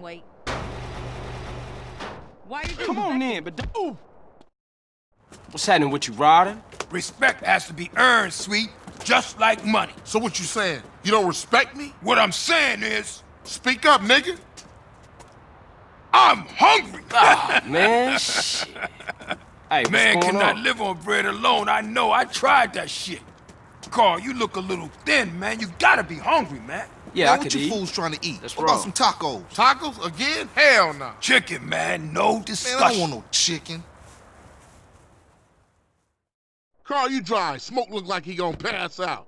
wait. Why are you Come on in, but ooh. What's happening with you, Ryder? Respect has to be earned, sweet, just like money. So what you saying? You don't respect me? What I'm saying is, Speak up, nigga. I'm hungry. Ah, man, shit. Hey, what's Man going cannot on? live on bread alone. I know. I tried that shit. Carl, you look a little thin, man. You gotta be hungry, man. Yeah, Man, I what could you eat. fools trying to eat? That's What about wrong. some tacos? Tacos again? Hell no. Chicken, man. No Man, discussion. I don't want no chicken. Carl, you dry. Smoke look like he gonna pass out.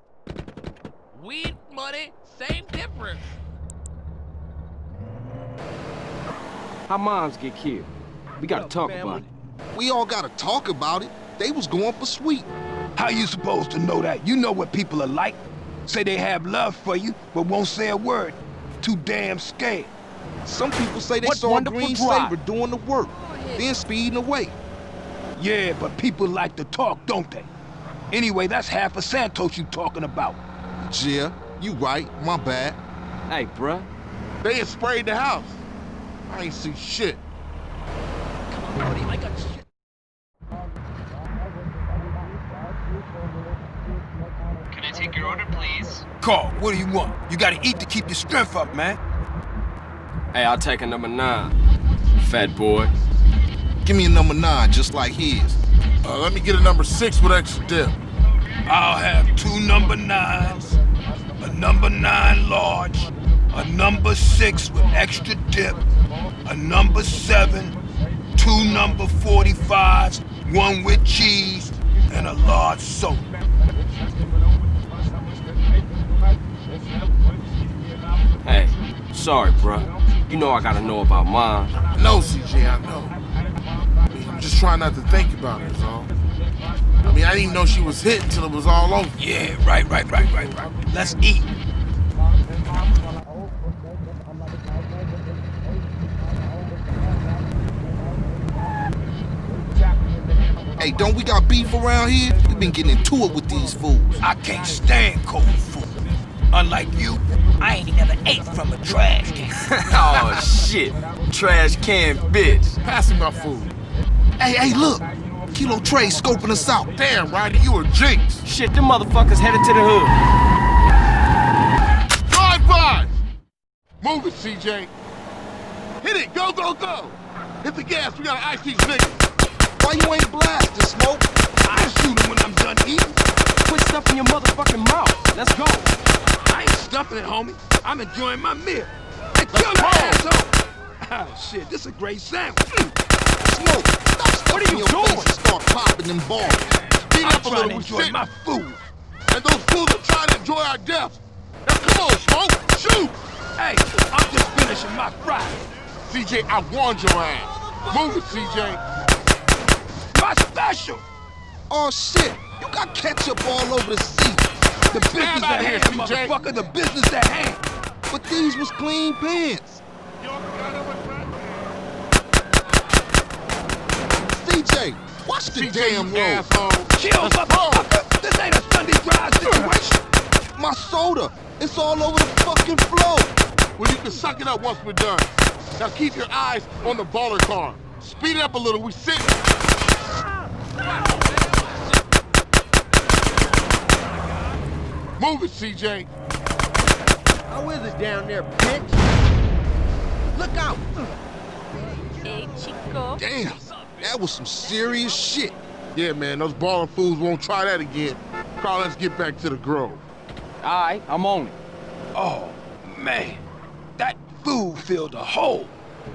Weed money, same difference. How moms get killed? We gotta talk about it. We all gotta talk about it. They was going for sweet. How you supposed to know that? You know what people are like. Say they have love for you, but won't say a word. Too damn scared. Some people say they What saw a wonderful green drive. Saber doing the work, then speeding away. Yeah, but people like to talk, don't they? Anyway, that's half of Santos you talking about. Yeah, you right. My bad. Hey, bruh. They had sprayed the house. I ain't see shit. Come on, buddy, I got shit. Can I take your order, please? Carl, what do you want? You gotta eat to keep your strength up, man. Hey, I'll take a number 9. Fat boy. Give me a number 9, just like his. Let me get a number 6 with extra dip. I'll have 2 number 9s, a number 9 large, a number 6 with extra dip, a number 7, 2 number 45s, 1 with cheese, and a large soda. Hey, sorry, bruh. You know I gotta know about mom. No, CJ, I know. I mean, I'm just trying not to think about it, is all. I mean, I didn't even know she was hit until it was all over. Yeah, right. Let's eat. Hey, don't we got beef around here? We been getting into it with these fools. I can't stand cold food. Unlike you, I ain't never ate from a trash can. Oh, shit. Trash can bitch. Pass me my food. Hey, look. Kilo Trey scoping us out. Damn, Ryder, you a jinx. Shit, them motherfuckers headed to the hood. Drive-by! Move it, CJ. Hit it, go. Hit the gas, we gotta ice these niggas. Why you ain't blasting, Smoke? I shoot him when I'm done eating. Quit stuffing your motherfucking mouth. Let's go. I ain't stuffing it, homie. I'm enjoying my meal. Hey, kill that asshole! Ah, shit, this is a great sandwich. Smoke, stop stuffing What are you your doing? face and start popping them balls. Speed I'm up a trying little, to we enjoy sit. my food. And those fools are trying to enjoy our death. Now come on, Smoke, shoot! Hey, I'm just finishing my fry. CJ, I warned your ass. Move it, CJ. My special. Oh, shit. You got ketchup all over the seat. The business outta at here, hand, CJ. motherfucker. The business at hand. But these was clean pants. CJ, watch the CJ, damn you road. asshole. Chill, Let's motherfucker. This ain't a Sunday drive situation. My soda, it's all over the fucking floor. Well, you can suck it up once we're done. Now keep your eyes on the baller car. Speed it up a little, we sit. Move it, CJ. How is it down there, bitch? Look out! Hey, Chico. Damn, that was some serious shit. Yeah, man, those baller fools won't try that again. Carl, let's get back to the Grove. All right, I'm on it. Oh, man. That food filled a hole.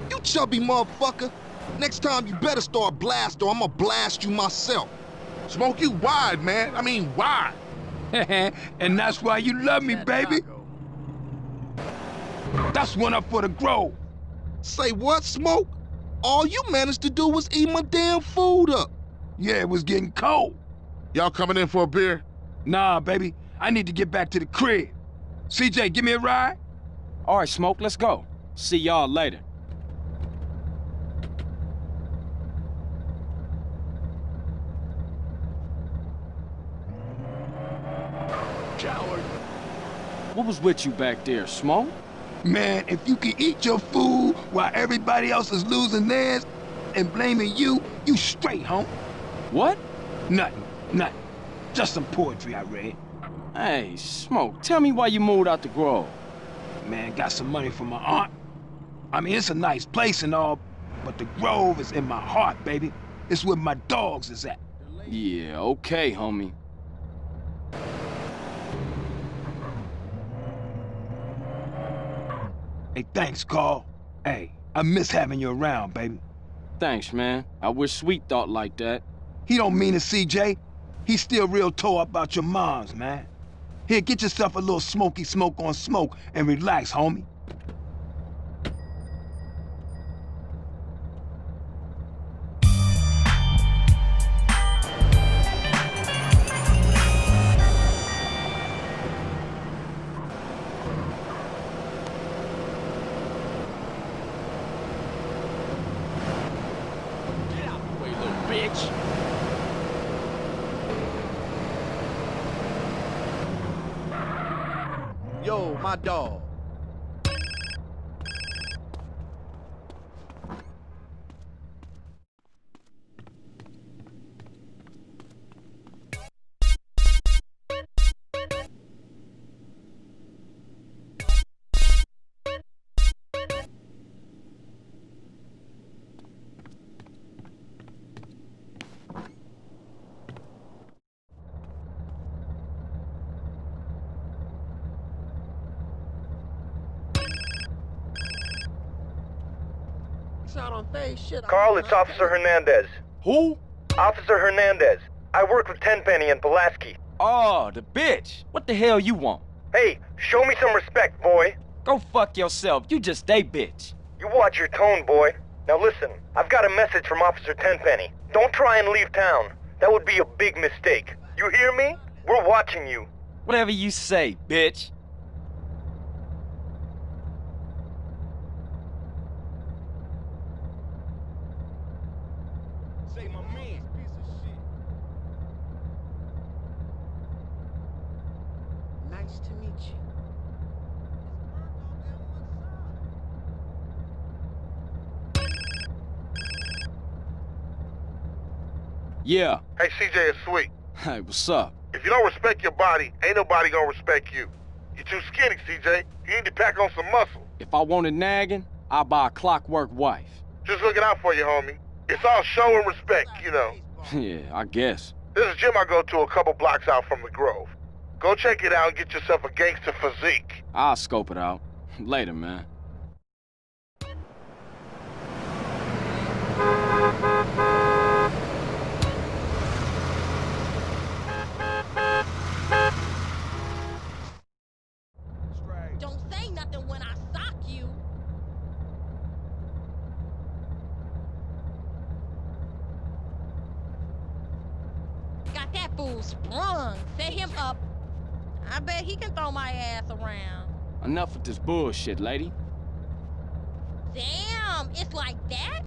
You chubby motherfucker. Next time you better start blast or I'ma blast you myself. Smoke you wide, man. I mean, wide. And that's why you love me, baby. That's one up for the Grove. Say what, Smoke? All you managed to do was eat my damn food up. Yeah, it was getting cold. Y'all coming in for a beer? Nah, baby. I need to get back to the crib. CJ, give me a ride? All right, Smoke, let's go. See y'all later. Coward. What was with you back there, Smoke? Man, if you can eat your food while everybody else is losing theirs and blaming you, you straight, home. What? Nothing. Just some poetry I read. Hey, Smoke, tell me why you moved out the Grove. Man, got some money from my aunt. I mean, it's a nice place and all, but the Grove is in my heart, baby. It's where my dogs is at. Yeah, okay, homie. Hey, thanks, Carl. Hey, I miss having you around, baby. Thanks, man. I wish Sweet thought like that. He don't mean it, CJ. He's still real tore up about your moms, man. Here, get yourself a little smoky smoke on smoke and relax, homie. Get out the way, little bitch. Yo, my dog. Out on phase shit. Carl, it's Officer Hernandez. Who? Officer Hernandez. I work with Tenpenny and Pulaski. Oh, the bitch. What the hell you want? Hey, show me some respect, boy. Go fuck yourself. You just a bitch. You watch your tone, boy. Now listen, I've got a message from Officer Tenpenny. Don't try and leave town. That would be a big mistake. You hear me? We're watching you. Whatever you say, bitch. Say my man, piece of shit. Nice to meet you. Yeah. Hey, CJ, it's Sweet. Hey, what's up? If you don't respect your body, ain't nobody gonna respect you. You're too skinny, CJ. You need to pack on some muscle. If I wanted nagging, I'd buy a clockwork wife. Just looking out for you, homie. It's all show and respect, you know. Yeah, I guess. There's a gym I go to a couple blocks out from the Grove. Go check it out and get yourself a gangster physique. I'll scope it out. Later, man. Don't say nothing when I sock you. Got that fool sprung. Set him up. I bet he can throw my ass around. Enough with this bullshit, lady. Damn, it's like that?